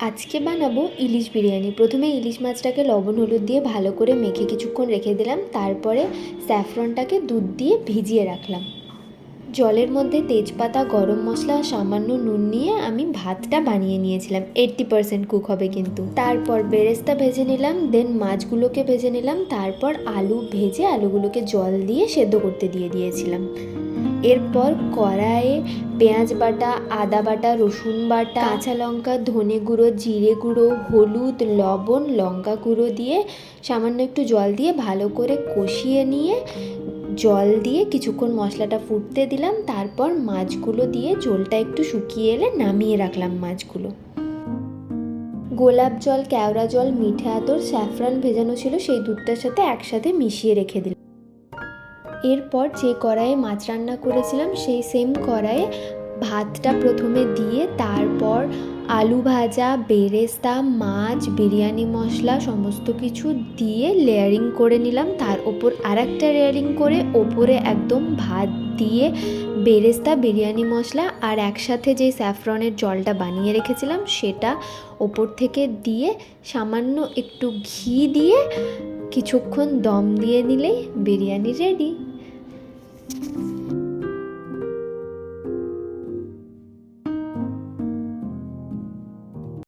আজকে বানাবো ইলিশ বিরিয়ানি। প্রথমে ইলিশ মাছটাকে লবণ হলুদ দিয়ে ভালো করে মেখে কিছুক্ষণ রেখে দিলাম। তারপরে স্যাফরনটাকে দুধ দিয়ে ভিজিয়ে রাখলাম। জলের মধ্যে তেজপাতা, গরম মশলা, সামান্য নুন নিয়ে আমি ভাতটা বানিয়ে নিয়েছিলাম। 80% কুক হবে কিন্তু। তারপর বেরেস্তা ভেজে নিলাম, দেন মাছগুলোকে ভেজে নিলাম। তারপর আলু ভেজে আলুগুলোকে জল দিয়ে সেদ্ধ করতে দিয়েছিলাম। এরপর কড়াইয়ে পেঁয়াজ বাটা, আদা বাটা, রসুন বাটা, কাঁচা লঙ্কা, ধনে গুঁড়ো, জিরে গুঁড়ো, হলুদ, লবণ, লঙ্কা গুঁড়ো দিয়ে সামান্য একটু জল দিয়ে ভালো করে কষিয়ে নিয়ে জল দিয়ে কিছুক্ষণ মশলাটা ফুটতে দিলাম। তারপর মাছগুলো দিয়ে ঝোলটা একটু শুকিয়ে এলে নামিয়ে রাখলাম মাছগুলো। গোলাপ জল, কেওড়া জল, মিঠে আতর, স্যাফরান ভেজানো ছিল সেই দুধটার সাথে একসাথে মিশিয়ে রেখে দিলাম। এরপর যে কড়াইয়ে মাছ রান্না করেছিলাম সেই সেম কড়াইয়ে ভাতটা প্রথমে দিয়ে তারপর আলু ভাজা, বেরেস্তা, মাছ, বিরিয়ানি মশলা সমস্ত কিছু দিয়ে লেয়ারিং করে নিলাম। তার ওপর আরেকটা লেয়ারিং করে ওপরে একদম ভাত দিয়ে বেরেস্তা, বিরিয়ানি মশলা আর একসাথে যেই স্যাফরনের জলটা বানিয়ে রেখেছিলাম সেটা ওপর থেকে দিয়ে সামান্য একটু ঘি দিয়ে কিছুক্ষণ দম দিয়ে নিলেই বিরিয়ানি রেডি।